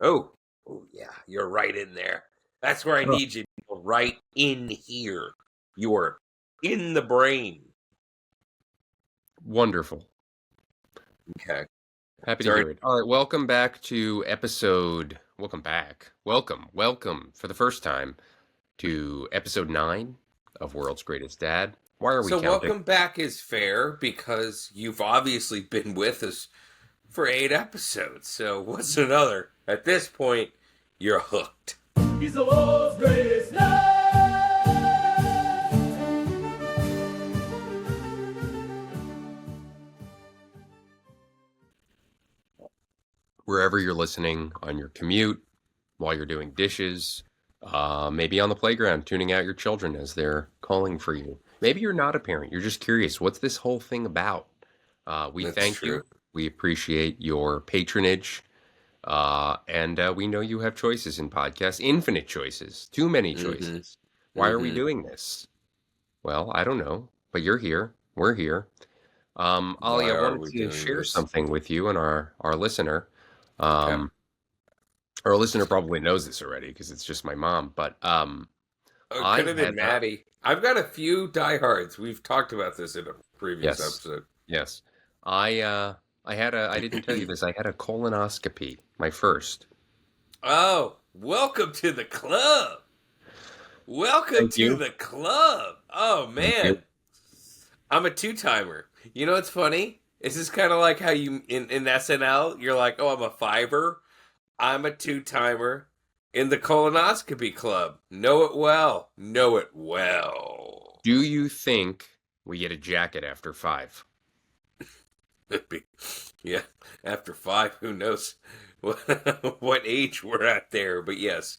Oh, yeah, you're right in there. That's where I Oh. need you, right in here. You're in the brain. Wonderful. Okay. Happy to Sorry. hear it. All right, welcome back to episode. Welcome back. Welcome for the first time to episode 9 of World's Greatest Dad. Why are we So counting? welcome back is fair because you've obviously been with us for 8 episodes. So what's another? At this point, you're hooked. He's the world's greatest dad. Wherever you're listening, on your commute, while you're doing dishes, maybe on the playground, tuning out your children as they're calling for you. Maybe you're not a parent. You're just curious. What's this whole thing about? We That's thank true. you. We appreciate your patronage. And we know you have choices in podcasts, infinite choices, too many choices. Why are we doing this? Well, I don't know, but you're here. We're here. Ollie, Why I are wanted we to doing share this? something with you and our listener. Okay. Our listener probably knows this already because it's just my mom, but It I could have been had Maddie. I've got a few diehards. We've talked about this in a previous yes, episode. yes. I didn't tell you this. I had a colonoscopy, my first. Oh, welcome to the club. Welcome Thank to you. the club. Oh, Thank man. you. I'm a two-timer. You know what's funny? This is kind of like how you, in SNL, you're like, oh, I'm a fiver. I'm a two-timer in the colonoscopy club. Know it well. Know it well. Do you think we get a jacket after 5? Yeah, after 5, who knows what age we're at there, but yes.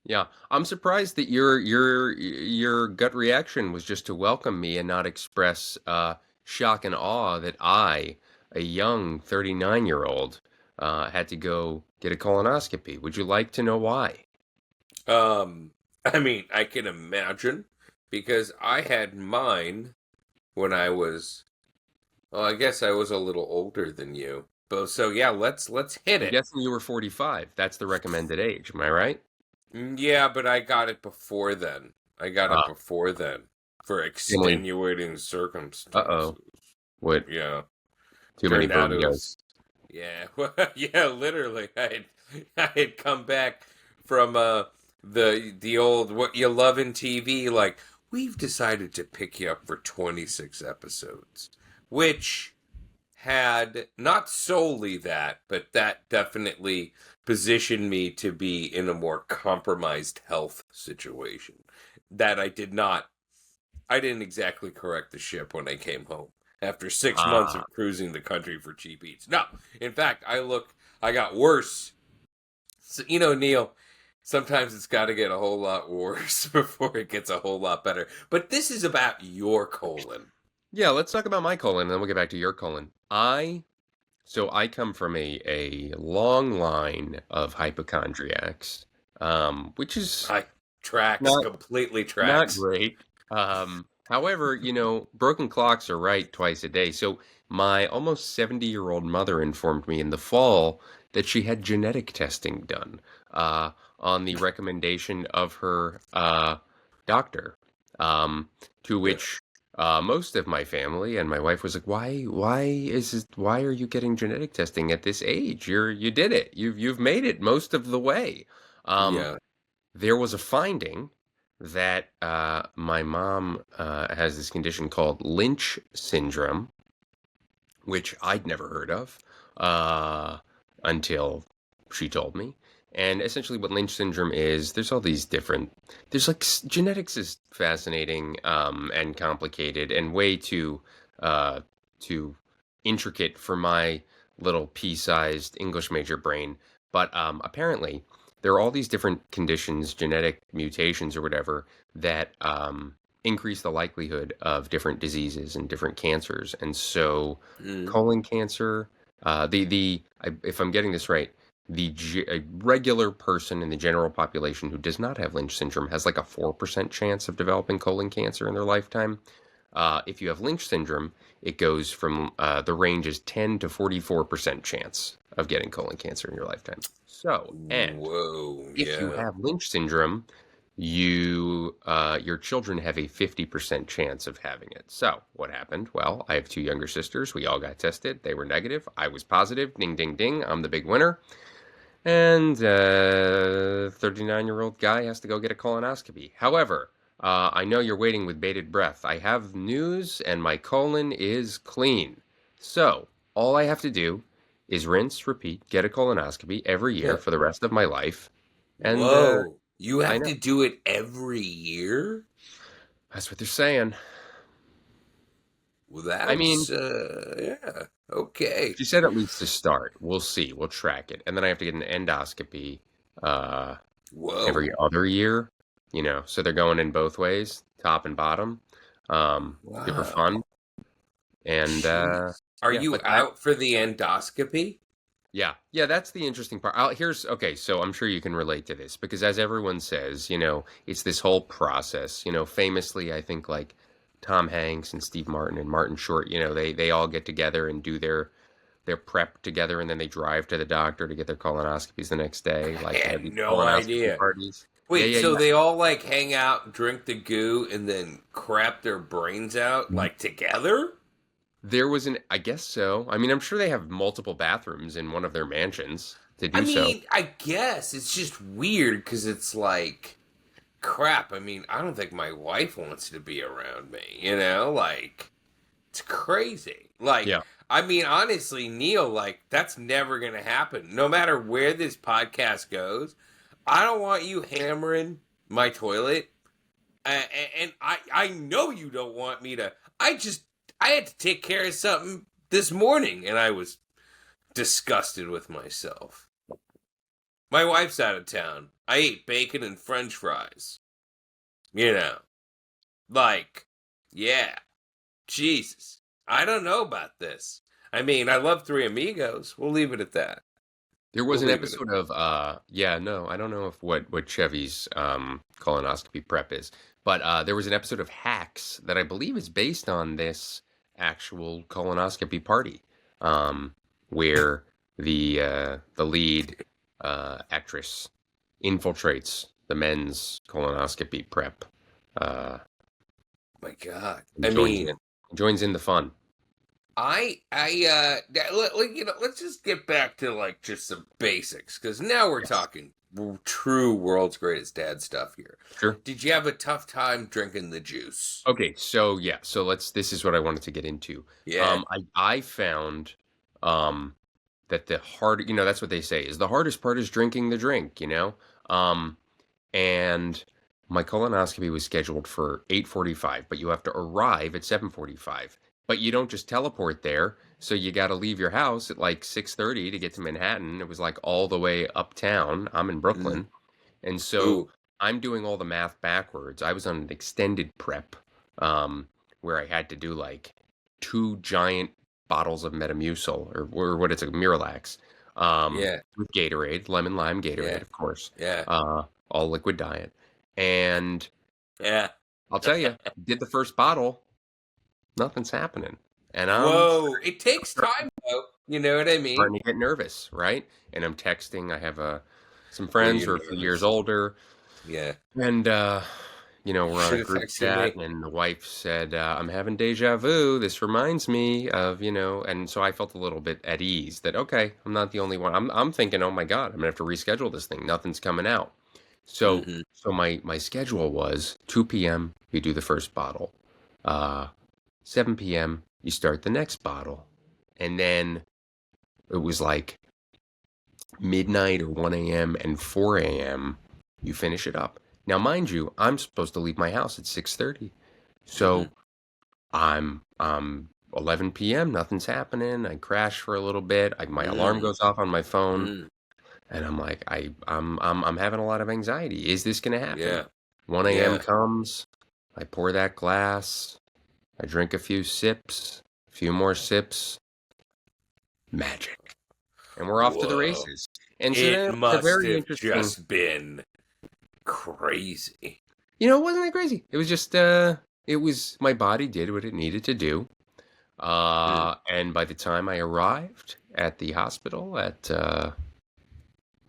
Yeah, I'm surprised that your gut reaction was just to welcome me and not express shock and awe that I, a young 39-year-old, had to go get a colonoscopy. Would you like to know why? I mean, I can imagine because I had mine when I was, well, I guess I was a little older than you. But so yeah, let's hit I'm it. guessing you were 45. That's the recommended age. Am I right? Yeah, but I got it before then. I got it Uh, before then for Emily, extenuating circumstances. uh-oh. What? Yeah, Too many turned out it burritos. was. Yeah, yeah, literally. I had come back from the old what you love in TV. Like we've decided to pick you up for 26 episodes, which had not solely that, but that definitely positioned me to be in a more compromised health situation. That I didn't exactly correct the ship when I came home after 6 months Ah, of cruising the country for cheap eats. No, in fact, I got worse. So, Neil, sometimes it's got to get a whole lot worse before it gets a whole lot better. But this is about your colon. yeah, let's talk about my colon and then we'll get back to your colon. So I come from a long line of hypochondriacs, which is I tracks, not completely not tracks. great. However, broken clocks are right twice a day. So my almost 70-year-old mother informed me in the fall that she had genetic testing done on the recommendation of her doctor, to Yeah. which most of my family and my wife was like, why are you getting genetic testing at this age? You did it. You've made it most of the way. Um, Yeah. there was a finding that my mom has this condition called Lynch syndrome, which I'd never heard of until she told me. And essentially, what Lynch syndrome is, there's all these different. There's like genetics is fascinating and complicated and way too intricate for my little pea-sized English major brain. But apparently, there are all these different conditions, genetic mutations or whatever, that increase the likelihood of different diseases and different cancers. And so, Mm. colon cancer, if I'm getting this right, a regular person in the general population who does not have Lynch syndrome has like a 4% chance of developing colon cancer in their lifetime. If you have Lynch syndrome, it goes from the range is 10 to 44% chance of getting colon cancer in your lifetime. So, and Whoa, if you yeah. have Lynch syndrome, your children have a 50% chance of having it. So, what happened? Well, I have two younger sisters. We all got tested. They were negative. I was positive. Ding, ding, ding. I'm the big winner. And 39-year-old guy has to go get a colonoscopy. However, I know you're waiting with bated breath. I have news, and my colon is clean. So, all I have to do is rinse, repeat, get a colonoscopy every year Yeah. for the rest of my life. And Whoa. You I have know. to do it every year? That's what they're saying. Well, I mean, that's, yeah. Okay. she said at least to start. We'll see. We'll track it. And then I have to get an endoscopy uh, every Whoa. other year, so they're going in both ways, top and bottom. Super Wow. fun. And Jeez. Are yeah, you but out for the endoscopy? yeah, that's the interesting part. Okay, so I'm sure you can relate to this because as everyone says, it's this whole process. Famously, I think like Tom Hanks and Steve Martin and Martin Short, they all get together and do their prep together, and then they drive to the doctor to get their colonoscopies the next day. I Like they have had these no colonoscopy idea. parties. Yeah, Wait, yeah, so yeah. they all like hang out, drink the goo, and then crap their brains out like together? There was I guess so. I mean, I'm sure they have multiple bathrooms in one of their mansions to I do so. mean, I guess it's just weird because it's like crap. I mean, I don't think my wife wants to be around me, Like, it's crazy. Like, Yeah. I mean, honestly, Neil, like, that's never going to happen. No matter where this podcast goes, I don't want you hammering my toilet. And I know you don't want me to. I had to take care of something this morning, and I was disgusted with myself. My wife's out of town. I ate bacon and french fries. You know, like, yeah, Jesus. I don't know about this. I mean, I love Three Amigos. We'll leave it at that. There was We'll an leave it at episode of yeah, no, I don't know if what Chevy's colonoscopy prep is, but there was an episode of Hacks that I believe is based on this actual colonoscopy party, where the lead actress infiltrates the men's colonoscopy prep, uh, My God. and I mean, joins in the fun. let's just get back to like just some basics because now we're Yes. talking true world's greatest dad stuff here. Sure. Did you have a tough time drinking the juice? Okay, so yeah, this is what I wanted to get into. Yeah. I found that that's what they say is the hardest part is drinking the drink. Um, and my colonoscopy was scheduled for 8:45, but you have to arrive at 7:45. But you don't just teleport there, so you got to leave your house at like 6:30 to get to Manhattan. It was like all the way uptown. I'm in Mm. Brooklyn. And so Ooh. I'm doing all the math backwards. I was on an extended prep, where I had to do like 2 giant bottles of Metamucil or what it's a Miralax, Yeah. with Gatorade, lemon lime Gatorade, Yeah. of course, Yeah. all liquid diet. And Yeah. I'll tell you, did the first bottle, nothing's happening. And I'm Whoa. It takes time though. You know what I mean? starting to get nervous, right? And I'm texting. I have some Were friends you who are a few years nervous? older. Yeah. And we're on a Should have group texted chat, me. and the wife said, "I'm having deja vu. This reminds me of," and so I felt a little bit at ease that okay, I'm not the only one. I'm thinking, oh my God, I'm gonna have to reschedule this thing. Nothing's coming out. So Mm-hmm. so my schedule was 2 p.m. you do the first bottle, 7 p.m. you start the next bottle, and then it was like midnight or 1 a.m. and 4 a.m. you finish it up. Now, mind you, I'm supposed to leave my house at 6:30. So I'm 11 p.m., nothing's happening. I crash for a little bit. My alarm goes off on my phone, Mm. and I'm like, I'm having a lot of anxiety. Is this gonna happen? Yeah. 1 a.m. Yeah. comes, I pour that glass, I drink a few sips, a few more sips, magic. And we're off to the Whoa. races. And so It then it's a must very have interesting. just been crazy. It wasn't that crazy. It was just, it was, my body did what it needed to do. Mm. And by the time I arrived at the hospital at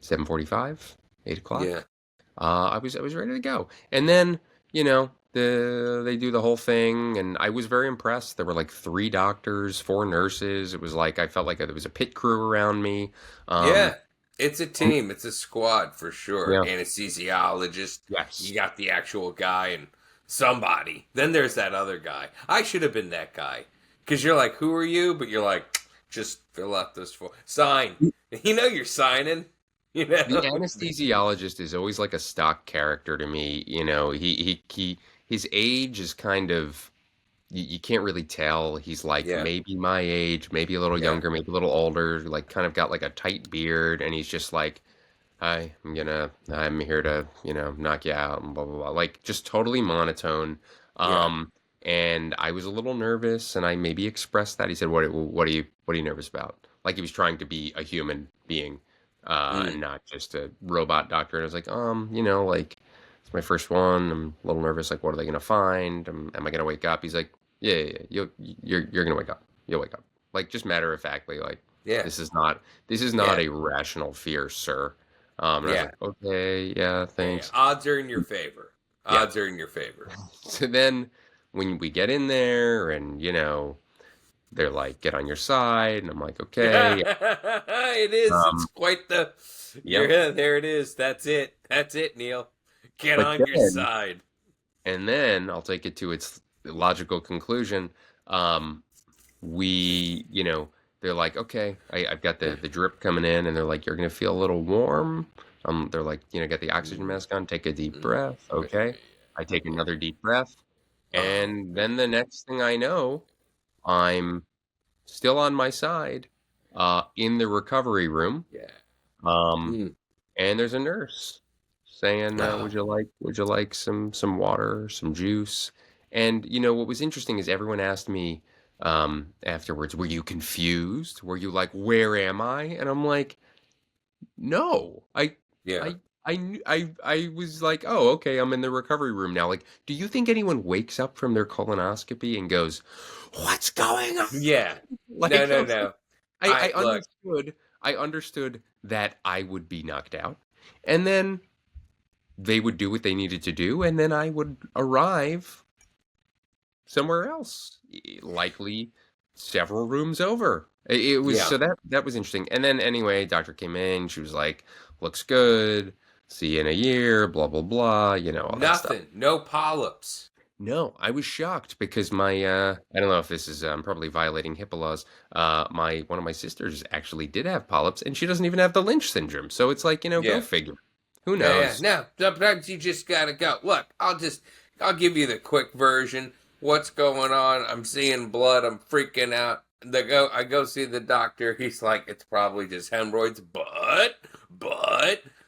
7:45, 8 o'clock, Yeah. I was ready to go. And then, they do the whole thing, and I was very impressed. There were like three doctors, four nurses. It was like I felt like there was a pit crew around me. Yeah. Um, It's a and- team. It's a squad for sure. yeah, Anesthesiologist. You yes. got the actual guy and somebody. Then there's that other guy. I should have been that guy. Because you're like, who are you? But you're like, just fill out this form. Sign. You know you're signing. You The know? anesthesiologist is always like a stock character to me. His age is kind of you can't really tell. He's like Yeah. maybe my age, maybe a little Yeah. younger, maybe a little older, like kind of got like a tight beard, and he's just like, "Hi, I'm here to, knock you out," and blah blah blah. Like just totally monotone. Yeah. Um, and I was a little nervous, and I maybe expressed that. He said, what are you nervous about?" Like he was trying to be a human being, Mm. and not just a robot doctor. And I was like, like it's my first one. I'm a little nervous. Like, what are they gonna find? Am I gonna wake up? He's like, yeah, yeah, yeah. You're gonna wake up. You'll wake up. Like just matter of factly, like Yeah. this is not Yeah. a rational fear, sir. And I was Yeah. like, okay, yeah, Yeah. Yeah. thanks. Odds are in your favor. Yeah. Odds are in your favor. So then when we get in there and, they're like, get on your side. And I'm like, okay. It is. It's Um, quite the. yep. Yeah, there it is. That's it. That's it, Neil. Get But on your then, side. and then I'll take it to its logical conclusion. Um, they're like, okay, I've got the drip coming in, and they're like, you're gonna feel a little warm. They're like, get the oxygen Mm, mask on, take a deep mm. breath. Yeah, yeah, Okay. I take yeah. another deep breath, Oh and man. then the next thing I know, I'm still on my side, in the recovery room. Yeah. Um, Mm. and there's a nurse saying, Oh. would you like some water, some juice? And what was interesting is everyone asked me afterwards, were you confused? Were you like, where am I? And I'm like, no, Yeah. I was like, oh, okay, I'm in the recovery room now. Like, do you think anyone wakes up from their colonoscopy and goes, what's going on? Yeah. No, Like, no, no. I Look. understood that I would be knocked out, and then they would do what they needed to do, and then I would arrive somewhere else, likely several rooms over. It was Yeah. so that was interesting. And then anyway, doctor came in. She was like, "Looks good. See you in a year." Blah blah blah. All that stuff. Nothing. No polyps. No, I was shocked because my I don't know if this is probably violating HIPAA laws. My one of my sisters actually did have polyps, and she doesn't even have the Lynch syndrome. So it's like, go Yeah. figure. Who Yeah, yeah. knows? No, sometimes you just gotta go. Look, I'll give you the quick version. What's going on? I'm seeing blood. I'm freaking out. I go see the doctor. He's like, it's probably just hemorrhoids, but.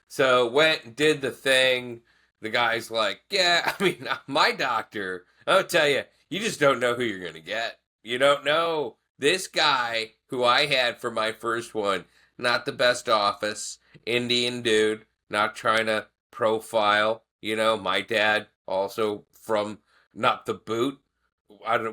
So went and did the thing. The guy's like, yeah, I mean, my doctor, I'll tell you, you just don't know who you're gonna get. You don't know. This guy who I had for my first one, not the best office, Indian dude, not trying to profile. My dad also from not the boot.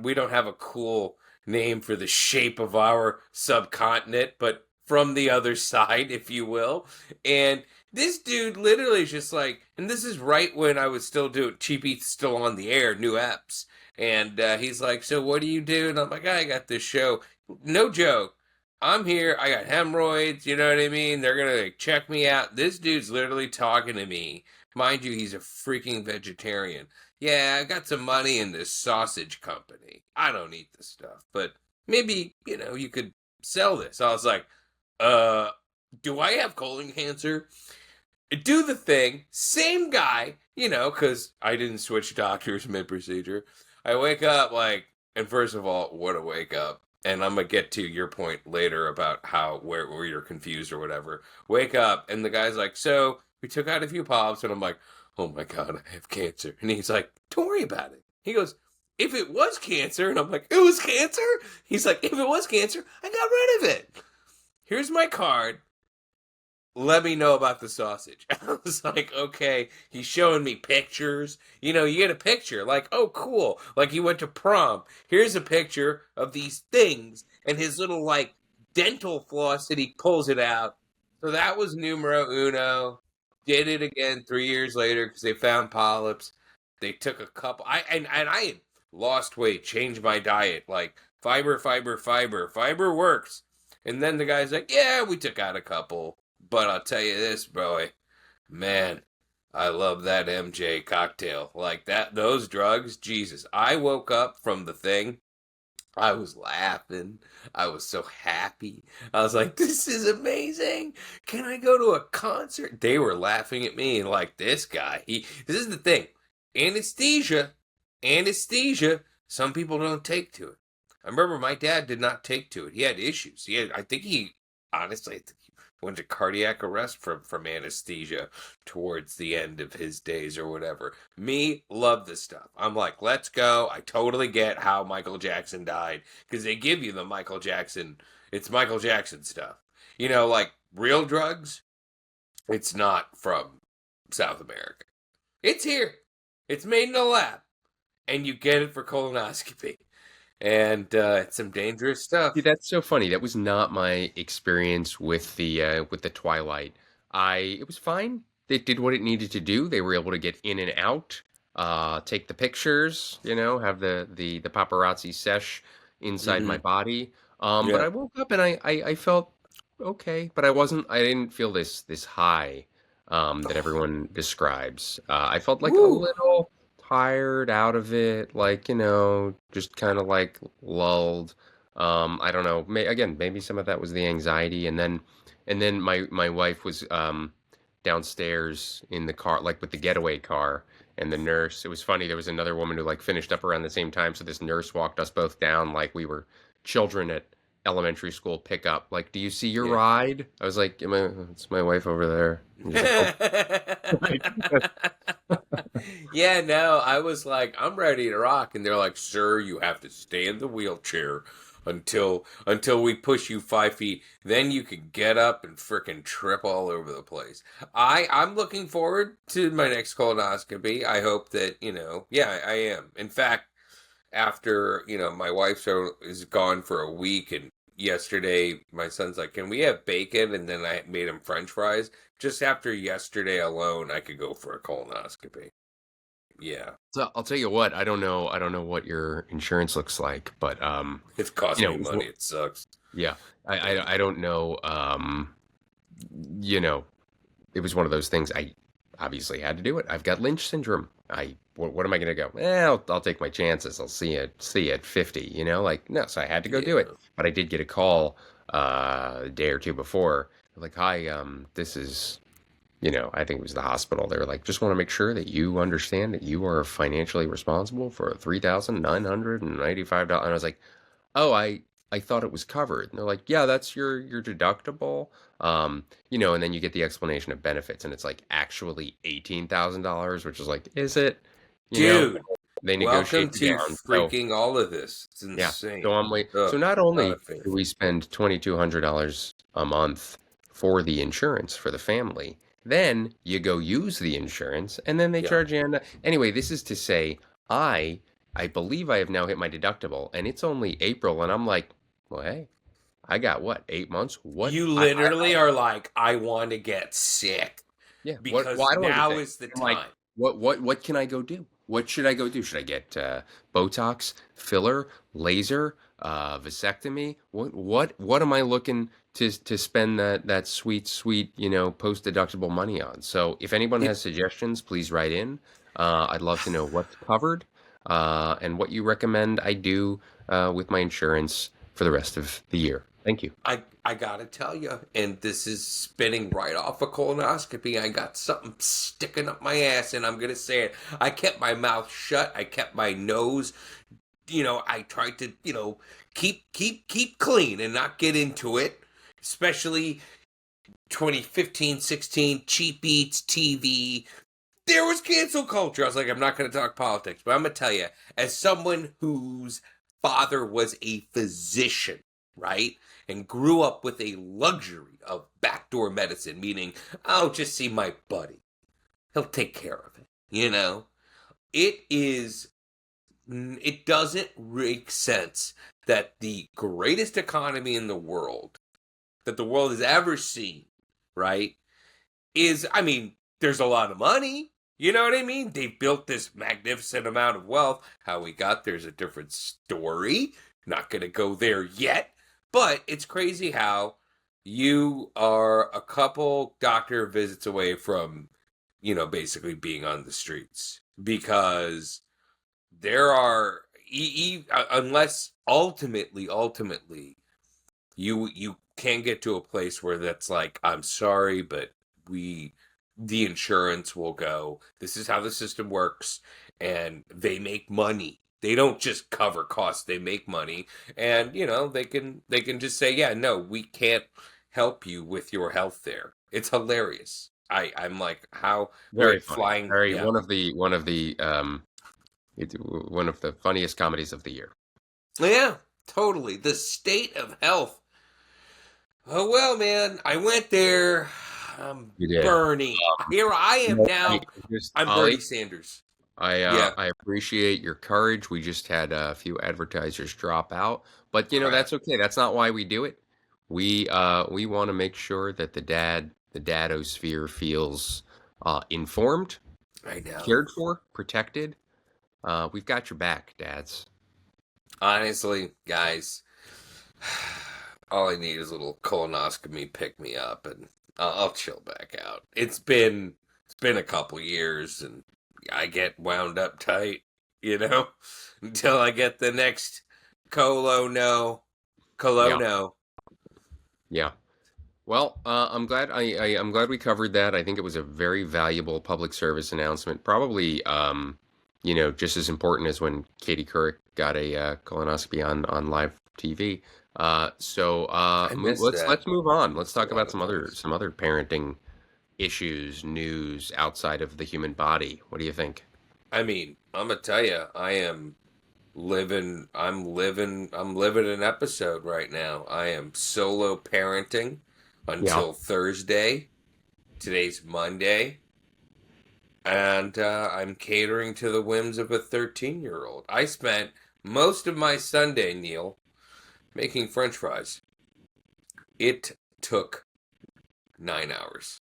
We don't have a cool name for the shape of our subcontinent, but from the other side, if you will. And this dude literally is just like, and this is right when I was still doing Cheapy's still on the air, new eps. And he's like, so what do you do? And I'm like, I got this show. No joke. I'm here. I got hemorrhoids. You know what I mean? They're going to check me out. This dude's literally talking to me. Mind you, he's a freaking vegetarian. Yeah, I got some money in this sausage company. I don't eat this stuff, but maybe, you could sell this. I was like, uh, do I have colon cancer? Do the thing. Same guy, because I didn't switch doctors mid procedure. I wake up like, and first of all, what a wake up. And I'm gonna get to your point later about how where you're confused or whatever. Wake up, and the guy's like, "So we took out a few polyps," and I'm like, "Oh my god, I have cancer." And he's like, "Don't worry about it." He goes, "If it was cancer," and I'm like, "It was cancer?" He's like, "If it was cancer, I got rid of it. Here's my card. let me know about the sausage. I was like, okay. He's showing me pictures. You know, you get a picture, like, oh, cool. Like he went to prom. Here's a picture of these things and his little, like, dental floss that he pulls it out. So that was numero uno. Did it again 3 years later because they found polyps. They took a couple. And I had lost weight, changed my diet, like fiber, fiber, fiber. Fiber works. And then the guy's like, yeah, we took out a couple. But I'll tell you this, bro, man, I love that MJ cocktail. Like that, those drugs, Jesus. I woke up from the thing. I was laughing. I was so happy. I was like, this is amazing. Can I go to a concert? They were laughing at me and like, this guy, this is the thing. Anesthesia, anesthesia, some people don't take to it. I remember my dad did not take to it. He had issues. Honestly, I think he went to cardiac arrest from anesthesia towards the end of his days or whatever. Me, love this stuff. I'm like, let's go. I totally get how Michael Jackson died because they give you the it's Michael Jackson stuff. You know, like real drugs, it's not from South America. It's here. It's made in a lab. And you get it for colonoscopy. And it's some dangerous stuff. See, that's so funny. That was not my experience with the Twilight. It was fine. It did what it needed to do. They were able to get in and out, take the pictures, have the paparazzi sesh inside my body. But Yeah. I woke up and I felt okay, but I didn't feel this high that everyone describes. I felt like a Woo. little tired out of it, like, just kind of like lulled. I don't know. Again, maybe some of that was the anxiety, and then my wife was downstairs in the car, like with the getaway car, and the nurse. It was funny. There was another woman who like finished up around the same time, so this nurse walked us both down like we were children at elementary school pickup. Like, do you see your Yeah. ride? I was like, it's my wife over there. And she's like, oh, right. Yeah, no, I was like, I'm ready to rock, and they're like, sir, you have to stay in the wheelchair until we push you 5 feet. Then you can get up and frickin' trip all over the place. I'm looking forward to my next colonoscopy. I hope that, yeah, I am. In fact, after, my wife is gone for a week, and yesterday my son's like, can we have bacon? And then I made him French fries. Just after yesterday alone, I could go for a colonoscopy. Yeah. So I'll tell you what, I don't know what your insurance looks like, but It's cost me it was, money. It sucks. yeah, I don't know, you know, it was one of those things. I obviously had to do it. I've got Lynch syndrome. What am I going to go? I'll take my chances. I'll see you at 50, like, no, so I had to go do it. Yeah. But I did get a call a day or two before. Like, hi, this is, I think it was the hospital. They were like, just want to make sure that you understand that you are financially responsible for $3,995. And I was like, oh, I thought it was covered. And they're like, yeah, that's your deductible. And then you get the explanation of benefits, and it's like actually $18,000, which is like, is it? You know, Dude, they welcome negotiate to down. So freaking all of this. It's yeah, insane. so I'm like, Ugh, so not not a only fan. do we spend $2,200 a month for the insurance for the family, then you go use the insurance, and then they Yeah. charge you. Anyway, this is to say, I I believe I have now hit my deductible, and it's only April, and I'm like, well, hey, I got what, 8 months? What? You I literally are like, I want to get sick Yeah. Well, because I don't now understand. is the I'm like, time. what can I go do? What should I go do? Should I get Botox, filler, laser, vasectomy? What am I looking to spend that sweet post deductible money on? So if anyone Yeah, has suggestions, please write in. I'd love to know what's covered and what you recommend I do with my insurance for the rest of the year. Thank you. I gotta tell you, and this is spinning right off a colonoscopy. I got something sticking up my ass, and I'm gonna say it. I kept my mouth shut. I kept my nose. I tried to, keep clean and not get into it. Especially 2015, 16, cheap eats, TV. There was cancel culture. I was like, I'm not gonna talk politics, but I'm gonna tell you, as someone whose father was a physician. right? And grew up with a luxury of backdoor medicine, meaning, oh, just see my buddy. He'll take care of it. It is, it doesn't make sense that the greatest economy in the world, that the world has ever seen, right, is, I mean, there's a lot of money. You know what I mean? They've built this magnificent amount of wealth. How we got there's a different story. Not going to go there yet. But it's crazy how you are a couple doctor visits away from, basically being on the streets. Because there are, unless ultimately, you can get to a place where that's like, I'm sorry, but the insurance will go, this is how the system works, and they make money. They don't just cover costs, they make money. And they can just say, yeah, no, we can't help you with your health there. It's hilarious. I'm like, how they're Very like funny. flying. Very Yeah. one of the funniest comedies of the year. Yeah, totally. The state of health. Oh well, man, I went there. I'm You did. Bernie. Here I am No, now. I'm Ollie, Bernie Sanders. I Yeah. I appreciate your courage. We just had a few advertisers drop out, but Crap. that's okay. That's not why we do it. We want to make sure that the dadosphere feels informed, I know. cared for, protected. We've got your back, dads. Honestly, guys, all I need is a little colonoscopy pick me up, and I'll chill back out. It's been a couple years, and I get wound up tight, until I get the next colo Yeah, no. yeah. Well, I'm glad we covered that. I think it was a very valuable public service announcement. Probably, just as important as when Katie Couric got a colonoscopy on live TV. I missed that. Let's move on. Let's Missed a talk lot about of things. some other parenting issues, news outside of the human body. What do you think? I mean, I'm gonna tell you, I'm living an episode right now. I am solo parenting Yeah. until Thursday. Today's Monday. And I'm catering to the whims of a 13-year-old. I spent most of my Sunday, Neil, making French fries. It took 9 hours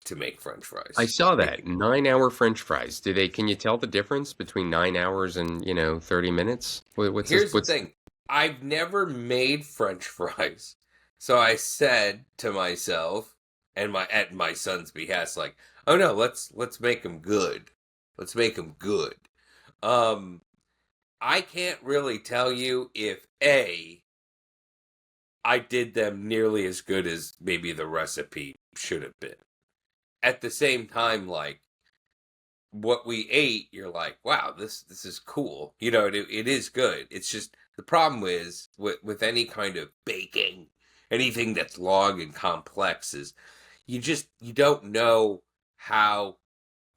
to make French I fries. saw It, that 9 hour French fries. Can you tell the difference between 9 hours and 30 minutes? What's this? Here's the thing. I've never made French fries. So I said to myself, and at my son's behest, like, oh no, let's make them good. Let's make them good. Um I can't really tell you if I did them nearly as good as maybe the recipe should have been. At the same time, like, what we ate, you're like, wow, this is cool. It is good. It's just the problem is with any kind of baking, anything that's long and complex, is you don't know how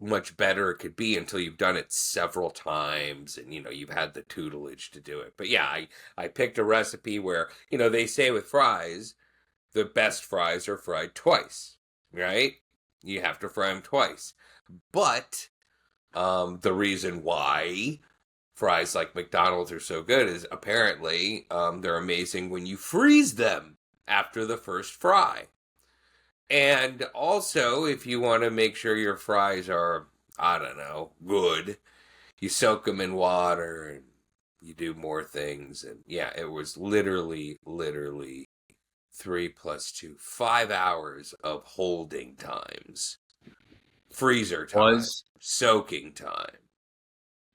much better it could be until you've done it several times, and you've had the tutelage to do it. But yeah, I picked a recipe where they say with fries, the best fries are fried twice, right? You have to fry them twice. But the reason why fries like McDonald's are so good is apparently they're amazing when you freeze them after the first fry. And also, if you want to make sure your fries are, I don't know, good, you soak them in water and you do more things. And yeah, it was literally 3 plus 2, 5 hours of holding times, freezer time, Was soaking time.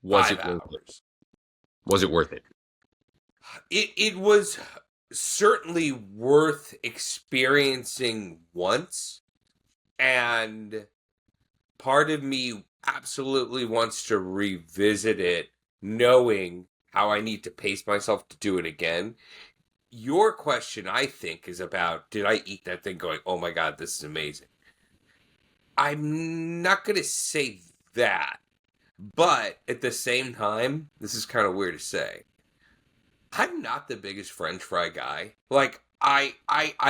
was five it worth it? hours. Was it worth it? It was certainly worth experiencing once, and part of me absolutely wants to revisit it, knowing how I need to pace myself to do it again. Your question, I think, is about, did I eat that thing going, oh my God, this is amazing? I'm not going to say that, but at the same time, this is kind of weird to say, I'm not the biggest French fry guy. Like I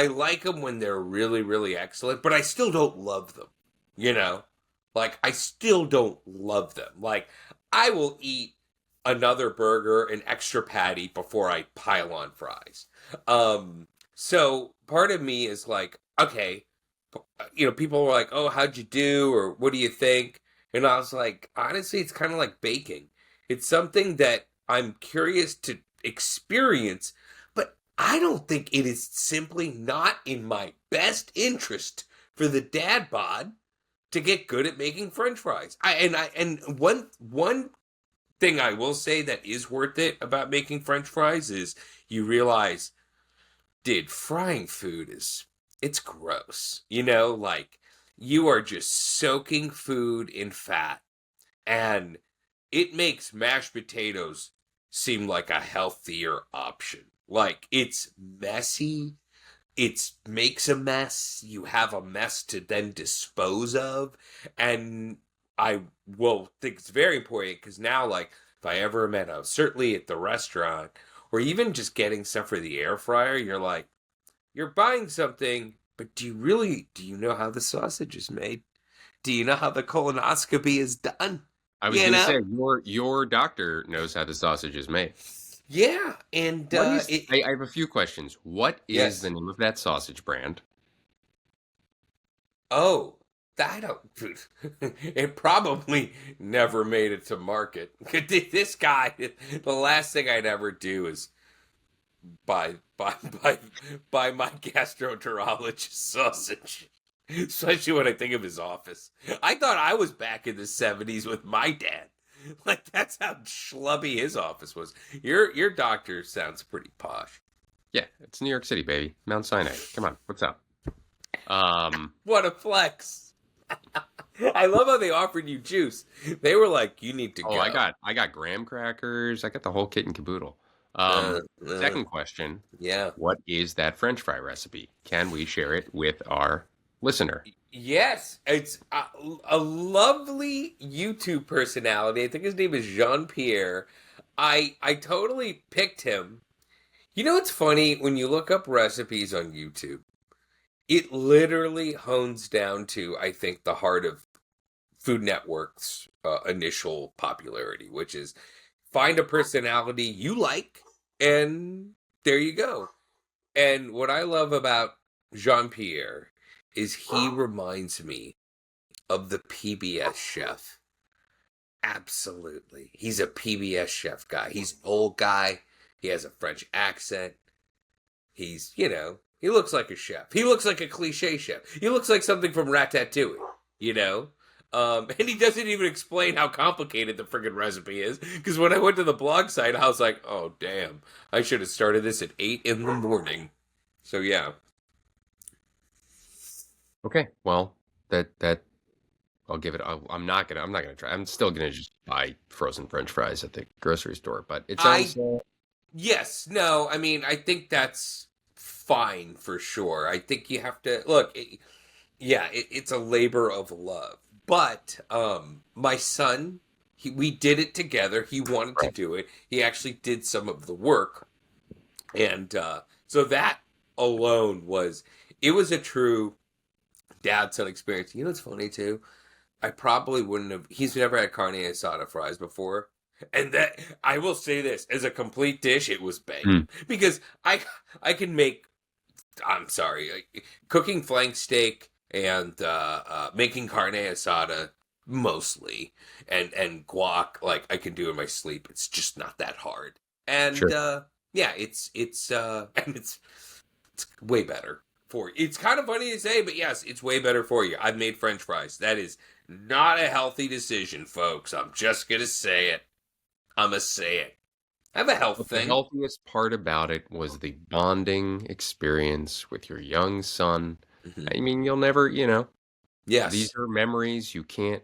like them when they're really really excellent, but I still don't love them. You know, like I still don't love them. Like I will eat another burger, an extra patty before I pile on fries. So part of me is like, okay, people were like, "Oh, how'd you do?" or "What do you think?" And I was like, honestly, it's kind of like baking. It's something that I'm curious to experience, but I don't think it is simply not in my best interest for the dad bod to get good at making French fries. And one thing I will say that is worth it about making French fries is you realize, dude, frying food is it's gross. Like you are just soaking food in fat, and it makes mashed potatoes seem like a healthier option. Like it's messy, it makes a mess, you have a mess to then dispose of, and I will think it's very important because now, like, if I ever met a certainly at the restaurant or even just getting stuff for the air fryer, you're like, you're buying something, but do you know how the sausage is made? Do you know how the colonoscopy is done? I was You going to say know? your doctor knows how the sausage is made. Yeah, and What is? it I have a few questions. What is the yes. name of that sausage brand? Oh, I don't. It probably never made it to market. This guy, the last thing I'd ever do is buy buy buy buy my gastroenterologist sausage. Especially when I think of his office. I thought I was back in the '70s with my dad. Like that's how schlubby his office was. Your doctor sounds pretty posh. Yeah, it's New York City, baby. Mount Sinai. Come on, what's up? Um, What a flex. I love how they offered you juice. They were like, you need to oh, I go. got I got graham crackers. I got the whole kit and caboodle. Uh, uh, Second question, yeah. what is that French fry recipe? Can we share it with our listener? Yes, it's a lovely YouTube personality. I think his name is Jean Pierre. I totally picked him. It's funny when you look up recipes on YouTube. It literally hones down to, I think, the heart of Food Network's initial popularity, which is find a personality you like, and there you go. And what I love about Jean Pierre is he reminds me of the PBS chef. Absolutely. He's a PBS chef guy. He's an old guy. He has a French accent. He looks like a chef. He looks like a cliche chef. He looks like something from Ratatouille, you know? And he doesn't even explain how complicated the friggin' recipe is. Because when I went to the blog site, I was like, oh, damn. I should have started this at 8 in the morning. So, yeah. Okay, well, that I'll give it. I'm not gonna try. I'm still gonna just buy frozen French fries at the grocery store. But it I, sounds. yes, no, I mean, I think that's fine for sure. I think you have to, look, yeah, it's a labor of love. But my son, we did it together. He wanted to Right. do it. He actually did some of the work, and so that alone was a true dad son experience. What's funny too? I probably wouldn't have. He's never had carne asada fries before, and that I will say this as a complete dish, it was Hmm, banging because I can make. I'm sorry, cooking flank steak and making carne asada mostly, and guac, like I can do in my sleep. It's just not that hard, and sure. yeah, it's and it's way better for you. It's kind of funny to say, but yes, it's way better for you. I've made French fries. That is not a healthy decision, folks. I'm just gonna say it. I'm gonna say it. I have a health But the thing. healthiest part about it was the bonding experience with your young son. Hmm. I mean, you'll never, these Yes. are memories you can't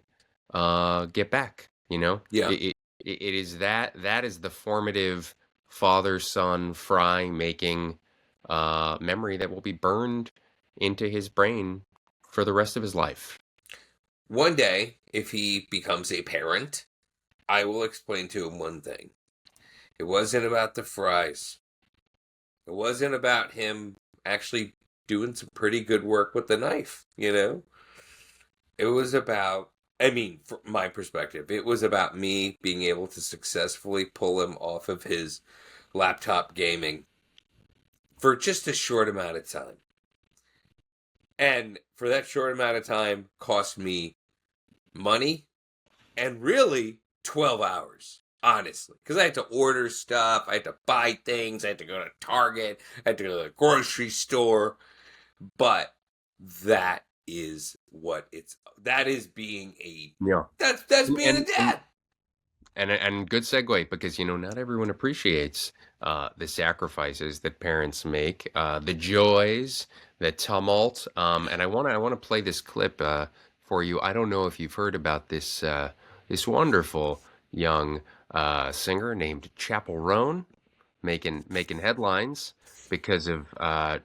get back, Yeah. it is that is the formative father son fry making memory that will be burned into his brain for the rest of his life. One day, if he becomes a parent, I will explain to him one thing. It wasn't about the fries. It wasn't about him actually doing some pretty good work with the knife, you know? It was about, I mean, from my perspective, it was about me being able to successfully pull him off of his laptop gaming for just a short amount of time. And for that short amount of time, cost me money and really 12 hours, honestly. Because I had to order stuff, I had to buy things, I had to go to Target, I had to go to the grocery store. But that is what that is being a, Yeah. that's being a And dad. and good segue because not everyone appreciates the sacrifices that parents make, the joys, the tumult. And I want to play this clip for you. I don't know if you've heard about this wonderful young singer named Chappell Roan making headlines because of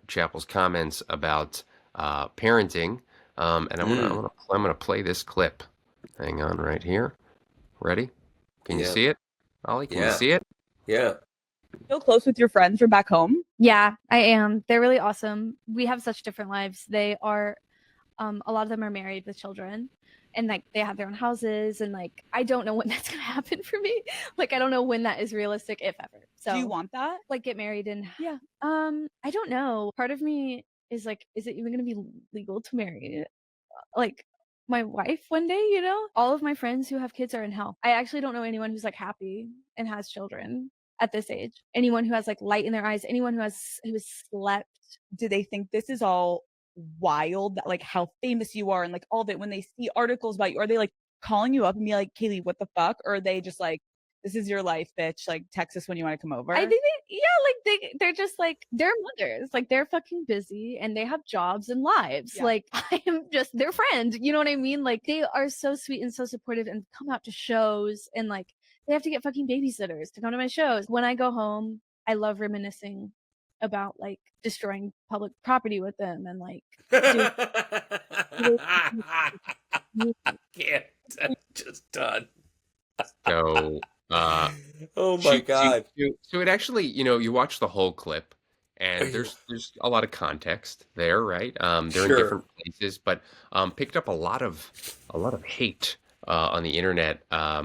Chappell's comments about parenting. And Mm, I'm gonna play this clip. Hang on, right here. Ready? Can you yeah, see it? Ollie, can you yeah, see it? yeah. Still close with your friends from back home? Yeah, I am. They're really awesome. We have such different lives. They are, a lot of them are married with children, and like they have their own houses, and like I don't know when that's gonna happen for me. Like I don't know when that is realistic, if ever. Do you So want that? like get married and Yeah. I don't know. Part of me is like, is it even gonna be legal to marry like my wife one day, you know? All of my friends who have kids are in hell. I actually don't know anyone who's like happy and has children at this age. Anyone who has like light in their eyes, anyone who has slept. Do they think this is all wild, that like how famous you are and like all of it when they see articles about you? Are they like calling you up and be like, Kaylee, what the fuck? Or are they just like, this is your life, bitch. Like text us when you want to come over? I think they're just like they're mothers. Like they're fucking busy and they have jobs and lives. Yeah. Like I am just their friend. You know what I mean? Like they are so sweet and so supportive and come out to shows and like they have to get fucking babysitters to come to my shows. When I go home, I love reminiscing about like destroying public property with them and like doing I can't. I'm just done. So, Oh my shoot, god. so it actually, you watch the whole clip, and there's a lot of context there, right? They're in Sure. different places, but picked up a lot of hate on the internet. Yeah.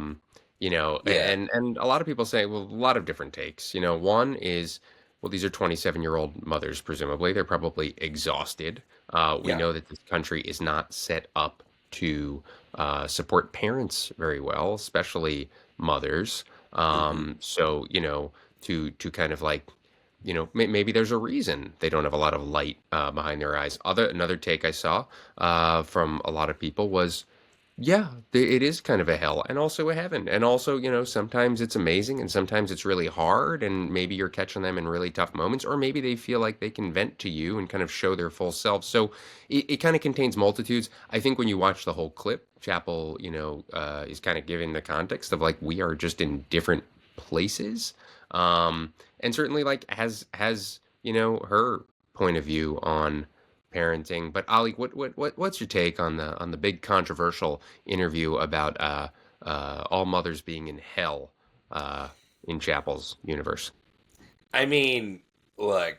And a lot of people say, well, a lot of different takes. One is, well, these are 27-year-old mothers, presumably. They're probably exhausted. We Yeah. know that this country is not set up to support parents very well, especially mothers. Hmm. So, to kind of like, maybe there's a reason they don't have a lot of light behind their eyes. Another take I saw from a lot of people was, yeah, it is kind of a hell and also a heaven. And also, sometimes it's amazing and sometimes it's really hard. And maybe you're catching them in really tough moments, or maybe they feel like they can vent to you and kind of show their full self. So it kind of contains multitudes. I think when you watch the whole clip, Chappell, is kind of giving the context of like, we are just in different places. And certainly like has her point of view on parenting. But Ali, what's your take on the big controversial interview about all mothers being in hell in Chappell's universe? I mean, look,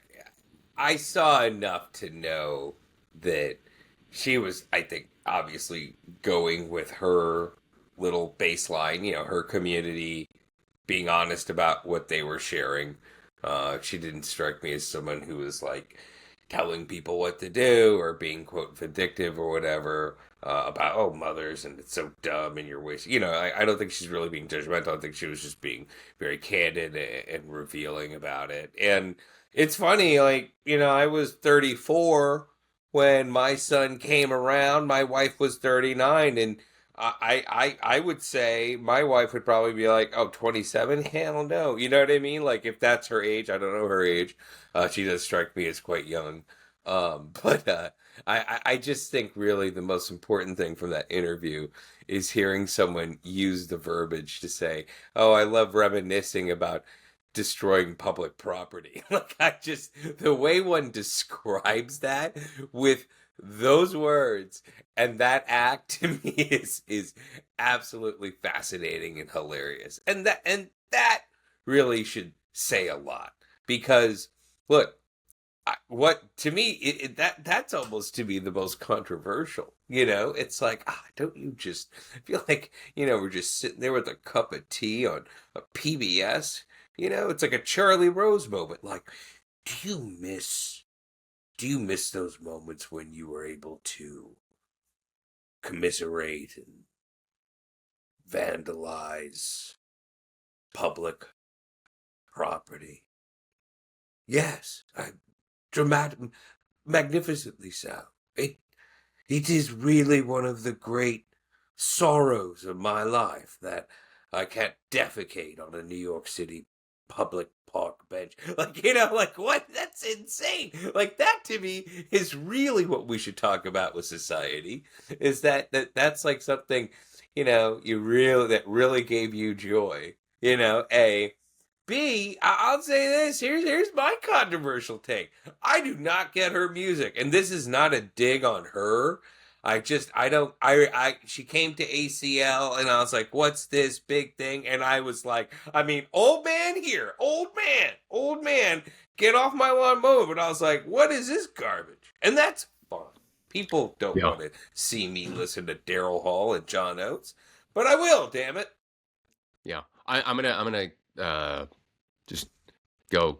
I saw enough to know that she was, I think, obviously going with her little baseline, her community, being honest about what they were sharing. She didn't strike me as someone who was like telling people what to do or being quote vindictive or whatever about mothers and it's so dumb and you're wasting. I don't think she's really being judgmental. I think she was just being very candid and revealing about it. And it's funny, like I was 34 when my son came around. My wife was 39, and I would say my wife would probably be like, oh, 27? Hell no. You know what I mean? Like, if that's her age, I don't know her age. She does strike me as quite young. But I just think really the most important thing from that interview is hearing someone use the verbiage to say, oh, I love reminiscing about destroying public property. Like, the way one describes that with those words and that act to me is absolutely fascinating and hilarious. And that really should say a lot because look, what to me that's almost to me the most controversial. It's like don't you just feel like we're just sitting there with a cup of tea on a PBS. It's like a Charlie Rose moment. Like, do you miss do you miss those moments when you were able to commiserate and vandalize public property? Yes, dramatic, magnificently so. It is really one of the great sorrows of my life that I can't defecate on a New York City public park bench. Like what? That's insane. Like that to me is really what we should talk about with society. Is that's like something, that really gave you joy. A. B, I'll say this. Here's my controversial take. I do not get her music, and this is not a dig on her. I don't she came to ACL and I was like, what's this big thing? And I was like, old man here, old man, get off my lawn mower. But I was like, what is this garbage? And that's fun. People don't Yeah. want to see me listen to Daryl Hall and John Oates, but I will, damn it. Yeah. I'm gonna just go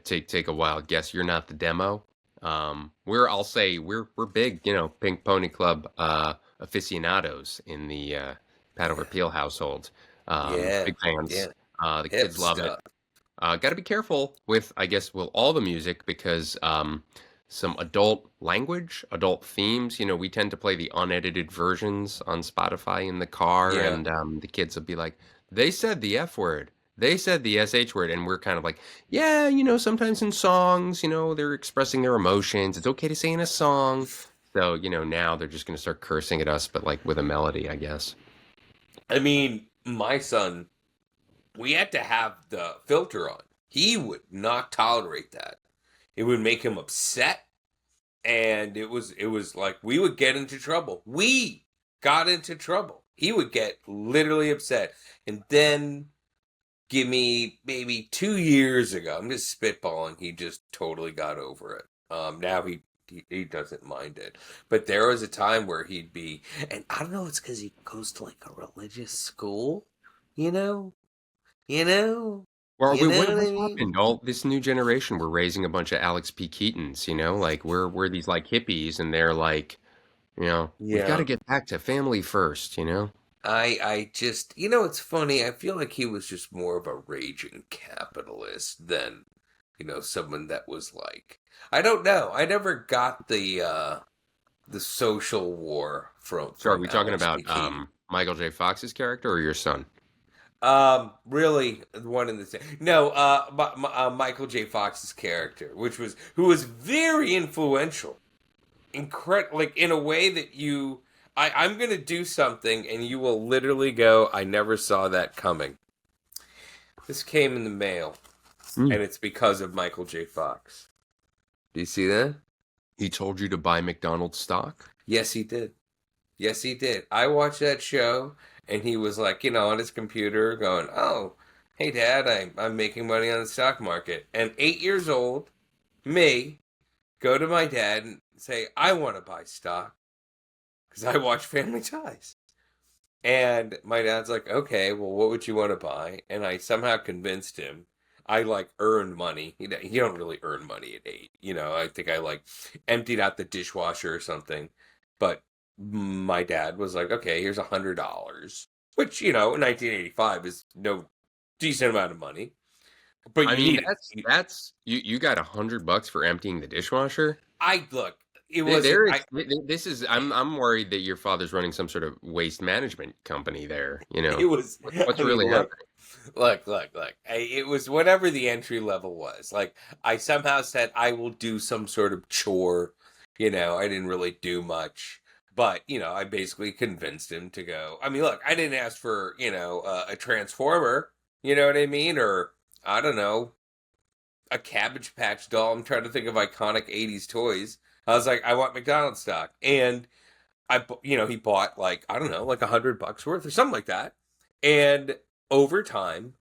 take a wild guess. You're not the demo. I'll say we're big, Pink Pony Club aficionados in the Pat Over Peel household. Yeah, Big fans. yeah. The Hip kids love it. stuff. Got to be careful with, I guess, all the music because some adult language, adult themes. We tend to play the unedited versions on Spotify in the car, Yeah. and the kids will be like, "They said the F word. They said the SH word," and we're kind of like, "Yeah, sometimes in songs, they're expressing their emotions. It's okay to say in a song." So, now they're just going to start cursing at us, but like with a melody, I guess. My son, we had to have the filter on. He would not tolerate that. It would make him upset, and it was like we would get into trouble. We got into trouble. He would get literally upset. And then give me maybe 2 years ago, I'm just spitballing, he just totally got over it. Now he doesn't mind it. But there was a time where he'd be, and I don't know, it's because he goes to like a religious school, you know? You know? Well, You know what what I what's mean? happened? All this new generation, we're raising a bunch of Alex P. Keatons, like we're these like hippies, and they're like, we've got to Yeah. get back to family first. I just, it's funny. I feel like he was just more of a raging capitalist than, someone that was like, I don't know. I never got the social war from So are from we talking Alex about P. Keaton. Michael J. Fox's character or your son? Really, one in the same. No, Michael J. Fox's character, who was very influential, like in a way that I'm gonna do something and you will literally go, I never saw that coming. This came in the mail, Hmm. and it's because of Michael J. Fox. Do you see that? He told you to buy McDonald's stock? Yes, he did. Yes, he did. I watched that show, and he was like, on his computer going, "Oh, hey, Dad, I'm making money on the stock market." And 8 years old, me, go to my dad and say, "I want to buy stock because I watch Family Ties." And my dad's like, "Okay, well, what would you want to buy?" And I somehow convinced him. I like earned money. You don't really earn money at 8. I think I like emptied out the dishwasher or something. But my dad was like, "Okay, here's $100," which in 1985 is no decent amount of money. But I you mean, need it. that's you got $100 for emptying the dishwasher? I look. It There wasn't. there is this is I'm worried that your father's running some sort of waste management company there. It was. What's really Look. happening? Look. It was whatever the entry level was. Like, I somehow said I will do some sort of chore. I didn't really do much. But, I basically convinced him to go. Look, I didn't ask for, a transformer. You know what I mean? Or, I don't know, a Cabbage Patch doll. I'm trying to think of iconic 80s toys. I was like, I want McDonald's stock. And he bought like, I don't know, like $100 worth or something like that. And over time,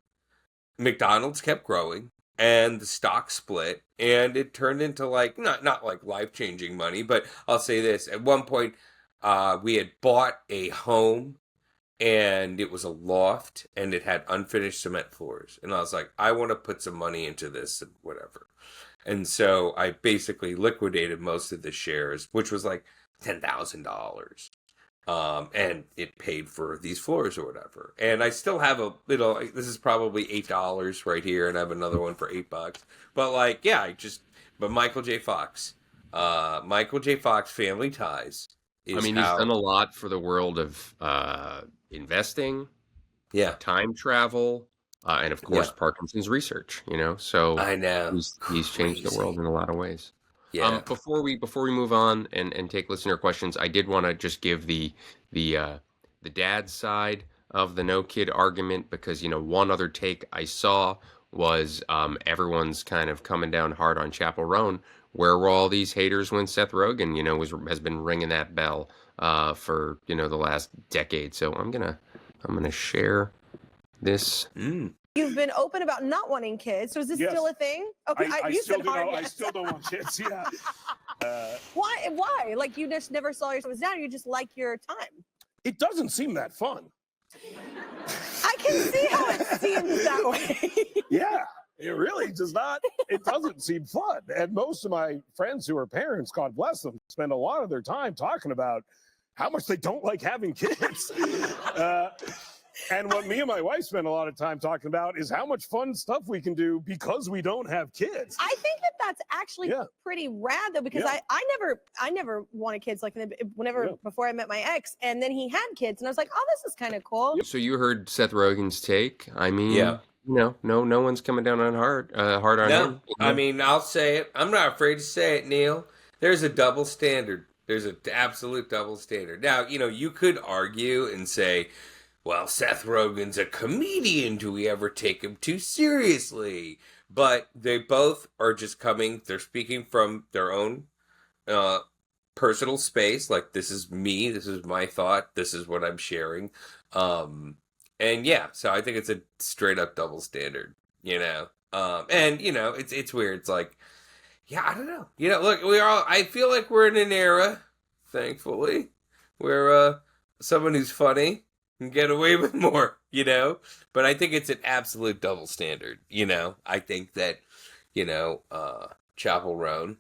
McDonald's kept growing and the stock split and it turned into like not like life-changing money, but I'll say this. At one point, we had bought a home and it was a loft and it had unfinished cement floors. And I was like, I want to put some money into this and whatever. And so I basically liquidated most of the shares, which was like $10,000. And it paid for these floors or whatever. And I still have a little, this is probably $8 right here, and I have another one for $8. But like, yeah, but Michael J. Fox Family Ties I is mean, he's done how, a lot for the world of investing, yeah, time travel, and of yeah, course Parkinson's research. So I know. he's changed the world Crazy. in a lot of ways. Yeah. Before we move on and take listener questions, I did want to just give the uh, the dad side of the no kid argument, because one other take I saw was everyone's kind of coming down hard on Chappell Roan. Where were all these haters when Seth Rogen has been ringing that bell for the last decade? So I'm gonna share this. Mm. You've been open about not wanting kids. So is this Yes. still a thing? Okay, I you still said don't. hard I yes. still don't want kids. Yeah. Why? Why? Like you just never saw yourself as down. You just like your time. It doesn't seem that fun. I can see how it seems that way. Yeah. It really does not. It doesn't seem fun. And most of my friends who are parents, God bless them, spend a lot of their time talking about how much they don't like having kids. And what me and my wife spend a lot of time talking about is how much fun stuff we can do because we don't have kids. I think that that's actually Yeah. pretty rad though, because Yeah. I never wanted kids like whenever Yeah. before I met my ex, and then he had kids, and I was like, oh, this is kind of cool. So you heard Seth Rogen's take. I mean, Yeah. no one's coming down on hard on No, him. I mean, I'll say it. I'm not afraid to say it, Neil. There's a double standard. There's an absolute double standard. Now, you could argue and say, well, Seth Rogen's a comedian. Do we ever take him too seriously? But they both are just they're speaking from their own personal space. Like, this is me. This is my thought. This is what I'm sharing. And yeah, so I think it's a straight up double standard, and it's weird. It's like, yeah, I don't know. Look, I feel like we're in an era, thankfully, where someone who's funny can get away with more, but I think it's an absolute double standard. I think that, Chappell Roan,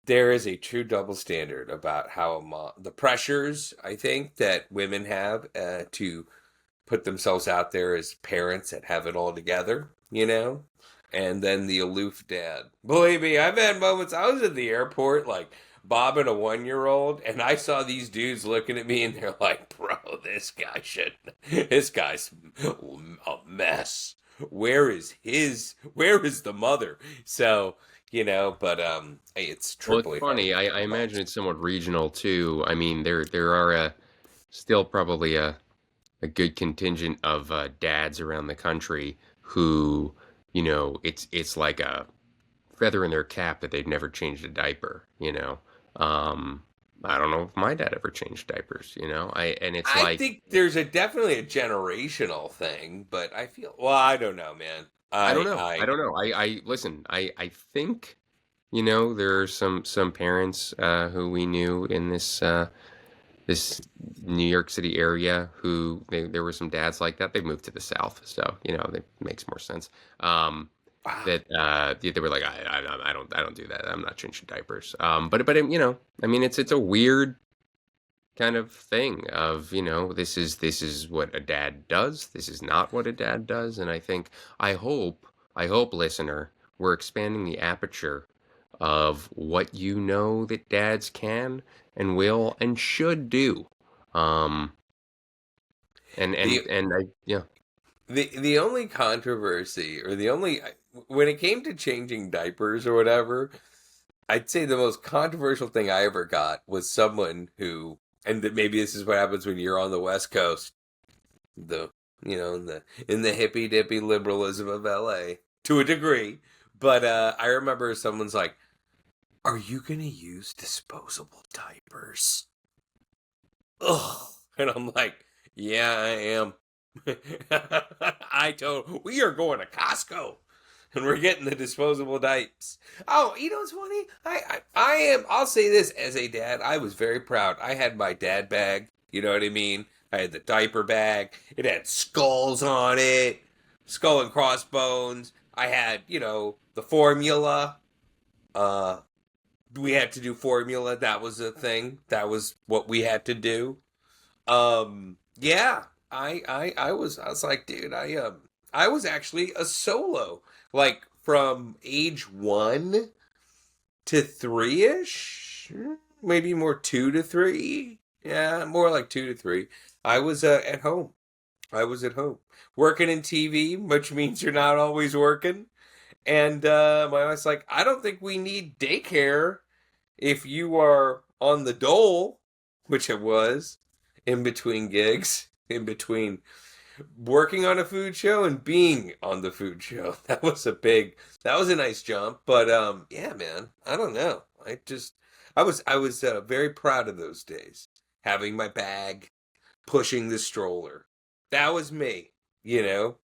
there is a true double standard about how the pressures, I think, that women have to put themselves out there as parents that have it all together, and then the aloof dad. Believe me, I've had moments. I was at the airport, like bobbing a 1-year-old, and I saw these dudes looking at me, and they're like, "Bro, this guy's a mess. Where is the mother?" So, but hey, it's Well, it's triply funny. hard. I imagine it's somewhat regional too. I mean, there are still probably a good contingent of dads around the country who, it's like a feather in their cap that they've never changed a diaper. I don't know if my dad ever changed diapers. I think there's definitely a generational thing, but I feel, well, I don't know, man. I don't know. I don't know. I listen. I think there are some parents who we knew in this New York City area who there were some dads like that. They've moved to the South, so it makes more sense. Wow. That they were like, I don't do that. I'm not changing diapers. But I mean, it's a weird kind of thing of this is what a dad does. This is not what a dad does, and I hope listener, we're expanding the aperture of what that dads can and will and should do. And yeah. The only controversy, or when it came to changing diapers or whatever, I'd say the most controversial thing I ever got was someone who, and maybe this is what happens when you're on the West Coast, in the hippy dippy liberalism of LA to a degree. But I remember someone's like, "Are you gonna use disposable diapers?" Ugh. And I'm like, Yeah, I am. We are going to Costco and we're getting the disposable diapers. Oh, you know what's funny? I am, I'll say this as a dad, I was very proud. I had my dad bag, you know what I mean? I had the diaper bag. It had skulls on it, skull and crossbones. I had, the formula. Uh, we had to do formula. That was a thing. That was what we had to do. Yeah, I was like, dude, I was actually a solo, like from age 1 to 3 ish, maybe more 2 to 3. Yeah, more like 2 to 3. I was at home. I was at home working in TV, which means you're not always working. And my wife's like, I don't think we need daycare if you are on the dole, which it was, in between gigs, in between working on a food show and being on the food show. That was a nice jump. But yeah, man, I don't know. I was very proud of those days, having my bag, pushing the stroller. That was me, you know.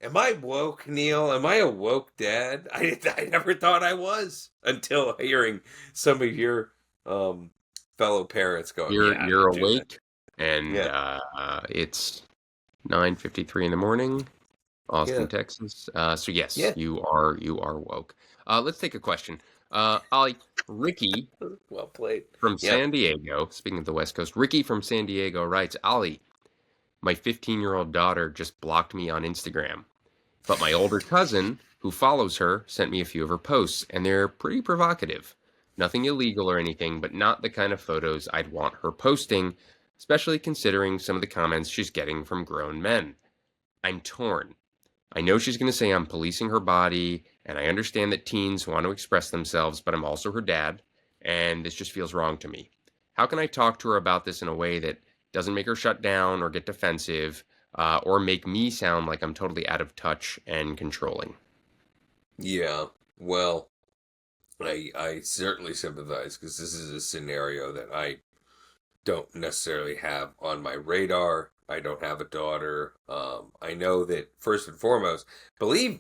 Am I woke, Neil? Am I a woke dad? I never thought I was until hearing some of your fellow parents going, You're "Yeah, I you're don't do that." awake, and Yeah, it's 9:53 in the morning, Austin, yeah, Texas. So yes, yeah. you are woke. Let's take a question. Ollie, Ricky Well played. from Yeah. San Diego. Speaking of the West Coast, Ricky from San Diego writes, Ollie, my 15-year-old daughter just blocked me on Instagram. But my older cousin, who follows her, sent me a few of her posts, and they're pretty provocative. Nothing illegal or anything, but not the kind of photos I'd want her posting, especially considering some of the comments she's getting from grown men. I'm torn. I know she's going to say I'm policing her body, and I understand that teens want to express themselves, but I'm also her dad, and this just feels wrong to me. How can I talk to her about this in a way that doesn't make her shut down or get defensive, or make me sound like I'm totally out of touch and controlling? Yeah. Well, I certainly sympathize because this is a scenario that I don't necessarily have on my radar. I don't have a daughter. I know that first and foremost, believe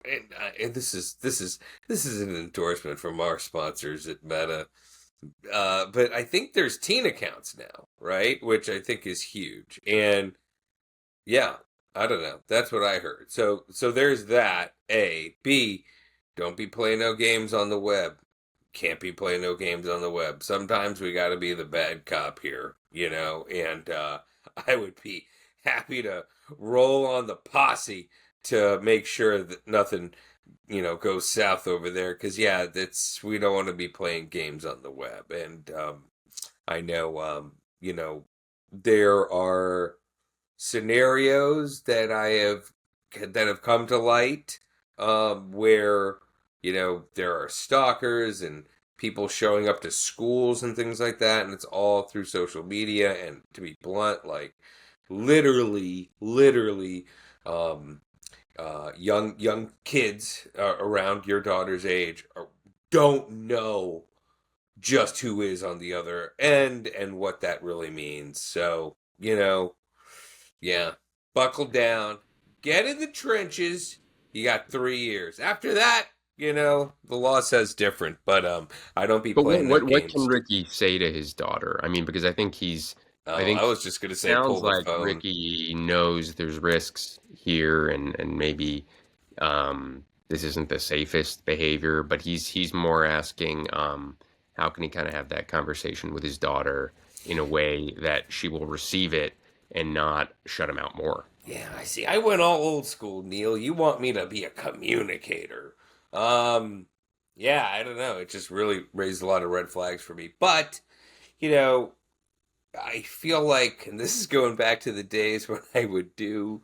and this is an endorsement from our sponsors at Meta. But I think there's teen accounts now, right? Which I think is huge. And yeah, I don't know. That's what I heard. So there's that. A. B. Don't be playing no games on the web. Can't be playing no games on the web. Sometimes we got to be the bad cop here, and I would be happy to roll on the posse to make sure that nothing, goes south over there. Because yeah, that's we don't want to be playing games on the web. And I know, there are scenarios that have come to light, where there are stalkers and people showing up to schools and things like that, and it's all through social media. And to be blunt, like literally, um, young kids around your daughter's age don't know just who is on the other end and what that really means. So yeah, buckle down, get in the trenches. You got 3 years. After that, the law says different. But I don't be But what playing no what, what can games. Ricky say to his daughter? I mean, because I I think was just gonna say, sounds pull the like phone. Ricky knows there's risks here, and maybe this isn't the safest behavior, but he's more asking, how can he kind of have that conversation with his daughter in a way that she will receive it and not shut him out more. Yeah, I see. I went all old school, Neil. You want me to be a communicator? Um, yeah, I don't know. It just really raised a lot of red flags for me. But you know, I feel like, and this is going back to the days when I would do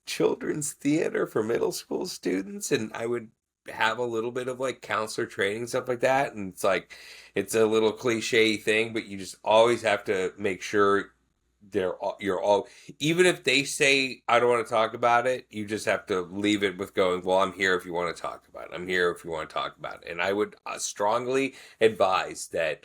children's theater for middle school students, and I would have a little bit of like counselor training, stuff like that. And it's like, it's a little cliche thing, but you just always have to make sure you're all, even if they say, I don't want to talk about it, you just have to leave it with going, well, I'm here if you want to talk about it. I'm here if you want to talk about it. And I would strongly advise that,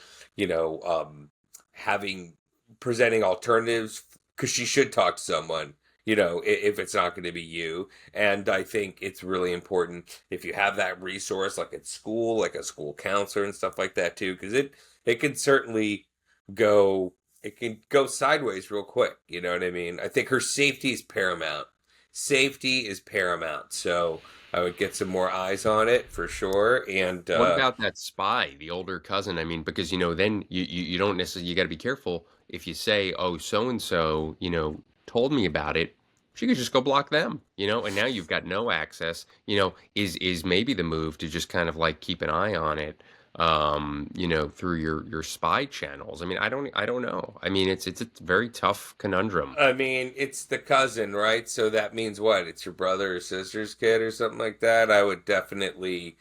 having presenting alternatives because she should talk to someone, if it's not going to be you. And I think it's really important if you have that resource, like at school, like a school counselor and stuff like that too, because it can certainly go it can go sideways real quick. You know what I mean? I think her safety is paramount. Safety is paramount. So I would get some more eyes on it for sure. And What about that spy, the older cousin? I mean, because then you don't necessarily, you got to be careful if you say, oh, so and so, told me about it. She could just go block them, and now you've got no access. Is maybe the move to just kind of like keep an eye on it, through your spy channels. I mean, I don't know. I mean, it's a very tough conundrum. I mean, it's the cousin, right? So that means what? It's your brother or sister's kid or something like that. I would definitely,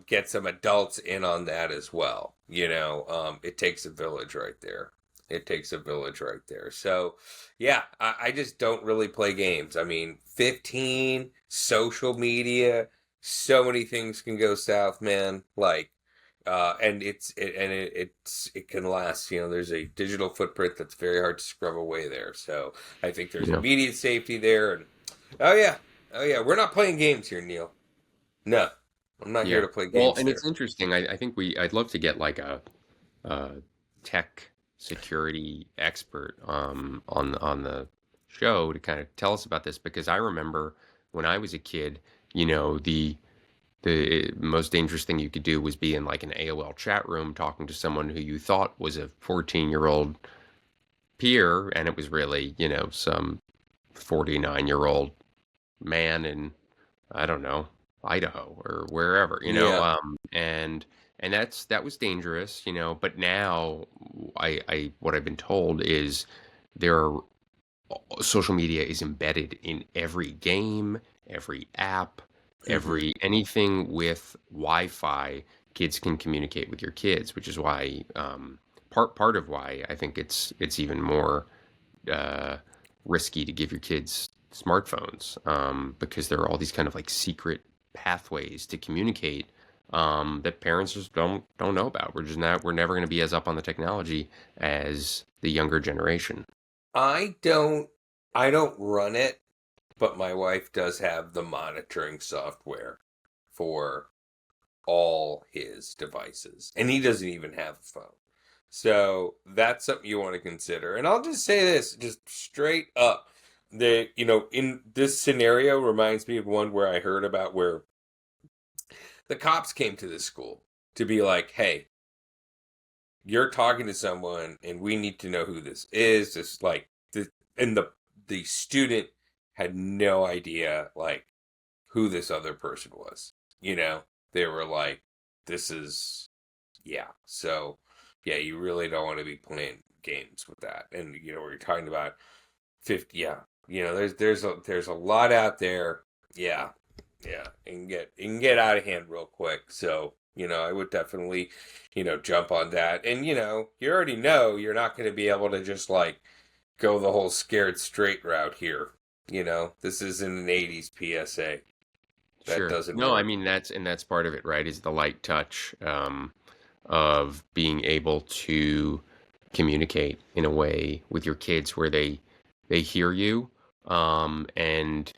get some adults in on that as well. It takes a village right there. It takes a village right there. So, yeah, I just don't really play games. I mean, 15, social media, so many things can go south, man. Like, and it can last. There's a digital footprint that's very hard to scrub away there. So I think there's Yeah. immediate safety there. And oh yeah, we're not playing games here, Neil. No, I'm not here Yeah. to play Well, games and there. it's interesting. I think I'd love to get like a tech security expert on the show to kind of tell us about this because I remember when I was a kid, the most dangerous thing you could do was be in like an AOL chat room talking to someone who you thought was a 14-year-old peer, and it was really, some 49-year-old man in, I don't know, Idaho or wherever, Yeah, and that was dangerous, but now I what I've been told is there are social media is embedded in every game, every app, hmm every anything with Wi-Fi. Kids can communicate with your kids, which is why part of why I think it's even more uh, risky to give your kids smartphones because there are all these kind of like secret pathways to communicate that parents just don't know about. We're never going to be as up on the technology as the younger generation. I don't, I don't run it, but my wife does have the monitoring software for all his devices, and he doesn't even have a phone. So that's something you want to consider. And I'll just say this, just straight up, in this scenario reminds me of one where I heard about where the cops came to this school to be like, "Hey, you're talking to someone, and we need to know who this is." Just like and the student had no idea like who this other person was. They were like, "This is yeah." So yeah, you really don't want to be playing games with that. And we're talking about 50. Yeah, there's a lot out there. Yeah, yeah, it can get out of hand real quick. So I would definitely jump on that. And you already know you're not going to be able to just like go the whole scared straight route here. This isn't an 80s PSA. That Sure. doesn't No, I work. mean that's part of it, right? Is the light touch of being able to communicate in a way with your kids where they hear you and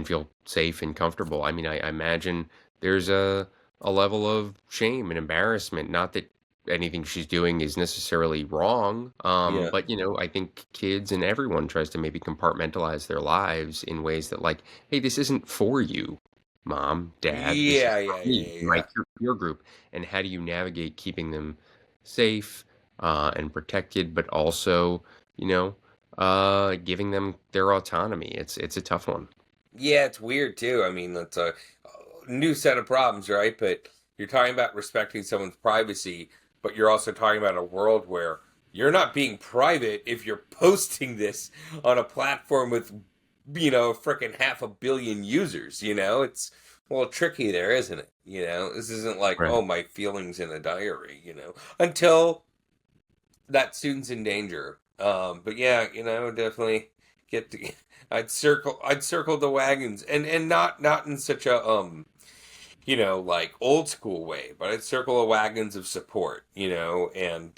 feel safe and comfortable. I mean, I imagine there's a level of shame and embarrassment. Not that anything she's doing is necessarily wrong, Yeah. but I think kids and everyone tries to maybe compartmentalize their lives in ways that like, hey, this isn't for you, mom, dad. This is Yeah, for yeah, me, yeah, my yeah. peer group. And how do you navigate keeping them safe and protected, but also, giving them their autonomy? It's a tough one. Yeah, it's weird too. I mean, that's a new set of problems, right? But you're talking about respecting someone's privacy, but you're also talking about a world where you're not being private if you're posting this on a platform with, freaking 500 million users. It's a little tricky there, isn't it? This isn't like, Right. oh, my feelings in a diary, until that student's in danger. But yeah, definitely get to. I'd circle the wagons, and not in such a like old school way, but I'd circle the wagons of support, and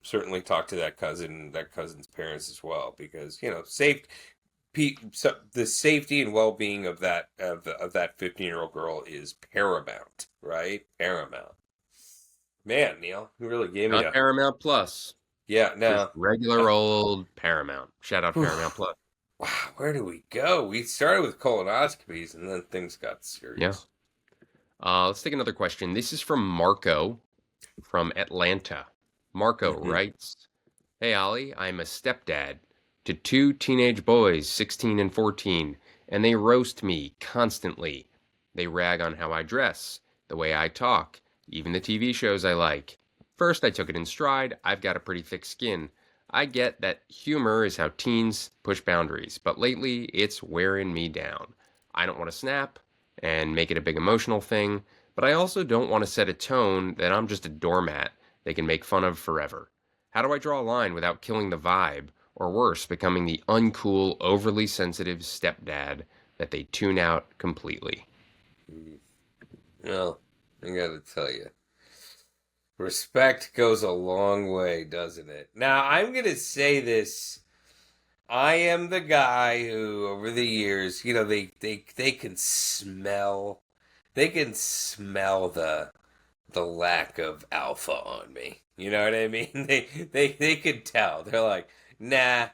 certainly talk to that cousin's parents as well, because the safety and well being of that 15-year-old girl is paramount, right? Paramount. Man, Neil, you really gave me Not Paramount Plus, yeah. just No, regular old Paramount. Shout out Paramount Plus. wow, where do we go? We started with colonoscopies, and then things got Yeah. serious. Let's take another question. This is from Marco from Atlanta. Marco Hmm. writes, Hey, Ollie, I'm a stepdad to two teenage boys, 16 and 14, and they roast me constantly. They rag on how I dress, the way I talk, even the TV shows I like. First, I took it in stride. I've got a pretty thick skin. I get that humor is how teens push boundaries, but lately it's wearing me down. I don't want to snap and make it a big emotional thing, but I also don't want to set a tone that I'm just a doormat they can make fun of forever. How do I draw a line without killing the vibe, or worse, becoming the uncool, overly sensitive stepdad that they tune out completely? Well, I gotta tell you, respect goes a long way, doesn't it? Now, I'm gonna say this. I am the guy who, over the years, they can smell, the lack of alpha on me. You know what I mean? They could tell. They're like, nah,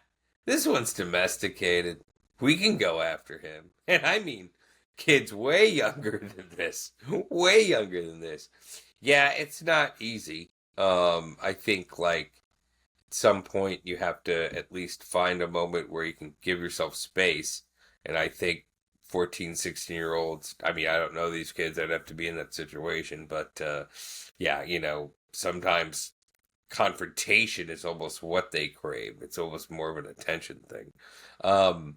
this one's domesticated. We can go after him. And I mean, kids way younger than this, way younger than this. Yeah, it's not easy. I think like at some point you have to at least find a moment where you can give yourself space. And I think 14, 16 year olds, I mean, I don't know these kids, I'd have to be in that situation, but yeah, sometimes confrontation is almost what they crave. It's almost more of an attention thing. Um,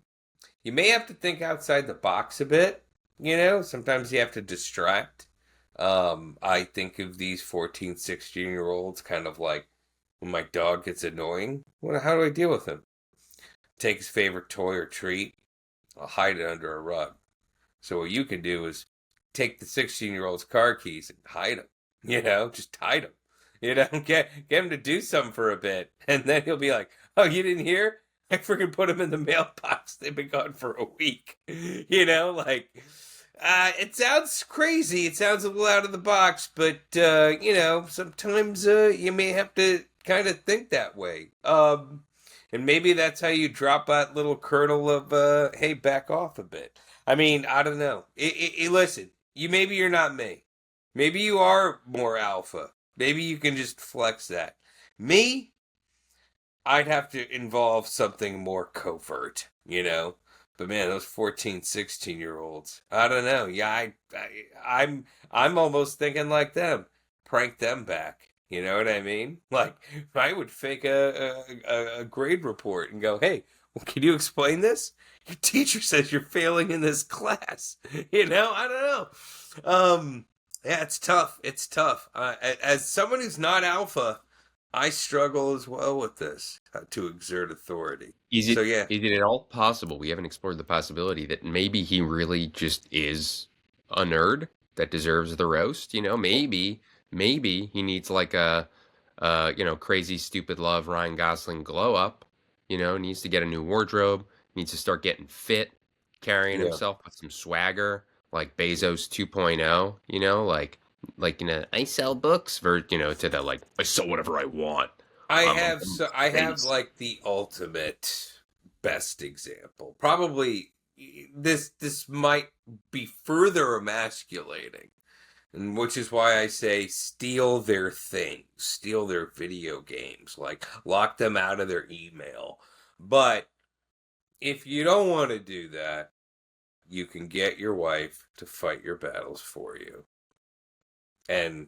you may have to think outside the box a bit, sometimes you have to distract. I think of these 14, 16-year olds kind of like when my dog gets annoying, how do I deal with him? Take his favorite toy or treat, I'll hide it under a rug. So what you can do is take the 16-year-old's car keys and hide them. Just hide them. Get him to do something for a bit, and then he'll be like, "Oh, you didn't hear? I freaking put them in the mailbox. They've been gone for a week." It sounds crazy. It sounds a little out of the box, but sometimes you may have to kind of think that way. And maybe that's how you drop that little kernel of, hey, back off a bit. I mean, I don't know. Listen, maybe you're not me. Maybe you are more alpha. Maybe you can just flex that. Me, I'd have to involve something more covert. But man, those 14, 16-year-olds, I don't know. Yeah, I'm almost thinking like them. Prank them back. You know what I mean? Like, I would fake a grade report and go, hey, well, can you explain this? Your teacher says you're failing in this class. I don't know. Yeah, it's tough. It's tough. As someone who's not alpha, I struggle as well with this to exert authority. Is So it yeah, is it at all possible? We haven't explored the possibility that maybe he really just is a nerd that deserves the roast. Maybe he needs like a crazy stupid love Ryan Gosling glow up. Needs to get a new wardrobe. Needs to start getting fit, carrying yeah. himself with some swagger, like Bezos 2.0. I sell books to the like I sell whatever I want. I have Face. like the ultimate best example. Probably this might be further emasculating, and which is why I say steal their things, steal their video games, like lock them out of their email. But if you don't want to do that, you can get your wife to fight your battles for you. And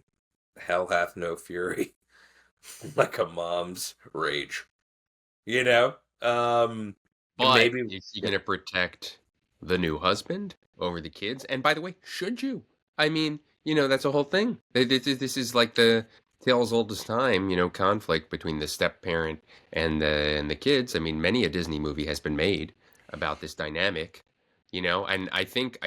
hell hath no fury like a mom's rage. You know? And But maybe is he going to protect the new husband over the kids? And by the way, should you? I mean, that's a whole thing. This is like the tale's old as time, conflict between the step parent and the kids. I mean, many a Disney movie has been made about this dynamic, and I think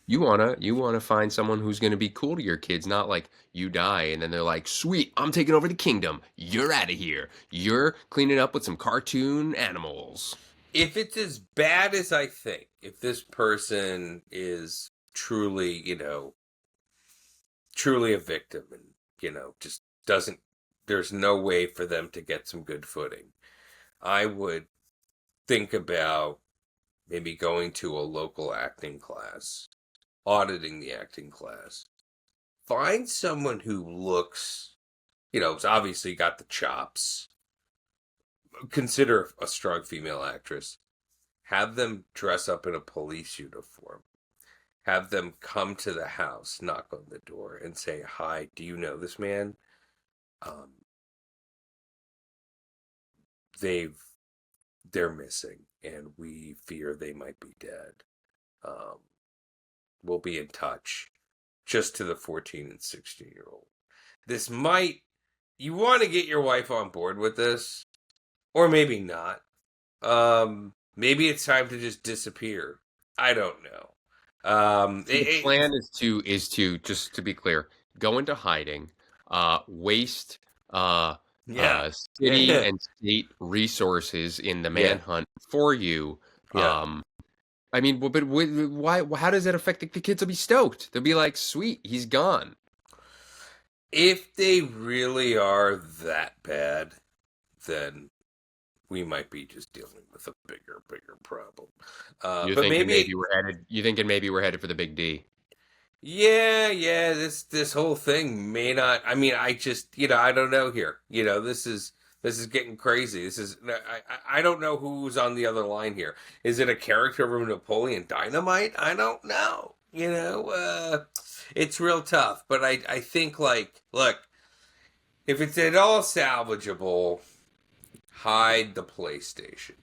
You wanna find someone who's gonna be cool to your kids, not like you die and then they're like, sweet, I'm taking over the kingdom. You're out of here. You're cleaning up with some cartoon animals. If it's as bad as I think, if this person is truly, truly a victim and, just doesn't, there's no way for them to get some good footing, I would think about maybe going to a local acting class, auditing the acting class. Find someone who looks, has obviously got the chops. Consider a strong female actress. Have them dress up in a police uniform. Have them come to the house, knock on the door, and say, "Hi, do you know this man? Um, they're missing, and we fear they might be dead. Um, we'll be in touch." Just to the 14 and 16-year-old. This might, you want to get your wife on board with this, or maybe not. Maybe it's time to just disappear. I don't know. The plan is to just to be clear, go into hiding, waste Yeah. city and state resources in the manhunt for you. Yeah. I mean, but why? How does that affect the kids? Will be stoked. They'll be like, "Sweet, he's gone." If they really are that bad, then we might be just dealing with a bigger problem. You're But thinking maybe we're headed. You thinking maybe we're headed for the big D? Yeah. This whole thing may not. I mean, I just, I don't know here. This is getting crazy. I don't know who's on the other line here. Is it a character from Napoleon Dynamite? I don't know. It's real tough. But I think, like, look, if it's at all salvageable, hide the PlayStation.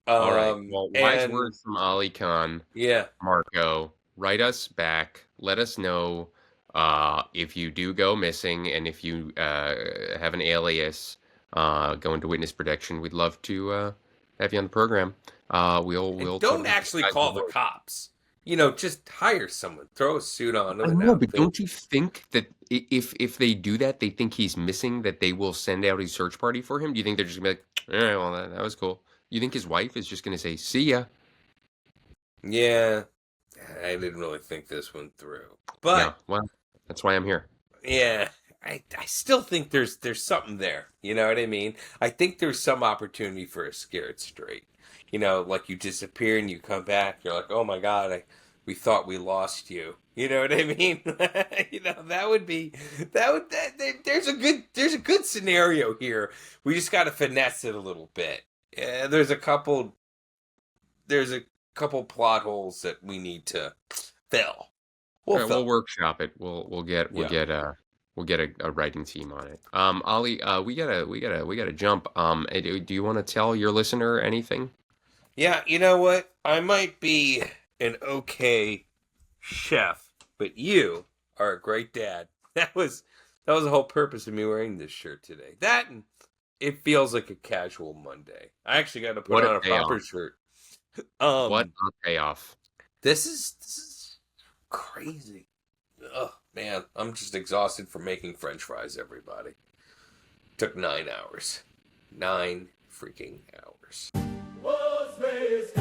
All right. Well, wise And words from Ali Khan. yeah, Marco, write us back. Let us know if you do go missing and if you have an alias go into witness protection. We'd love to have you on the program. We'll and don't totally actually guys call will the work. cops. Just hire someone, throw a suit on I them, and know, but outfit. don't you think that if they do that, they think he's missing, that they will send out a search party for him? Do you think they're just gonna be like, all right, well, that was cool? You think his wife is just gonna say, see ya? Yeah, I didn't really think this one through, Yeah, but well, that's why I'm here. yeah, I still think there's something there. You know what I mean? I think there's some opportunity for a scared straight. Like you disappear and you come back, you're like, oh my god, we thought we lost you. You know what I mean? That would be there's a good scenario here. We just got to finesse it a little bit. Yeah, there's a couple plot holes that we need to fill. All We'll right, fill. we'll workshop it. We'll get a writing team on it. Ali, we gotta jump. Do you want to tell your listener anything? Yeah, you know what? I might be an okay chef, but you are a great dad. That was the whole purpose of me wearing this shirt today. That and it feels like a casual Monday. I actually got to put What on a a proper payoff! shirt. What a payoff! This is crazy. Oh man, I'm just exhausted from making French fries. Everybody took 9 hours, 9 freaking hours. Was raised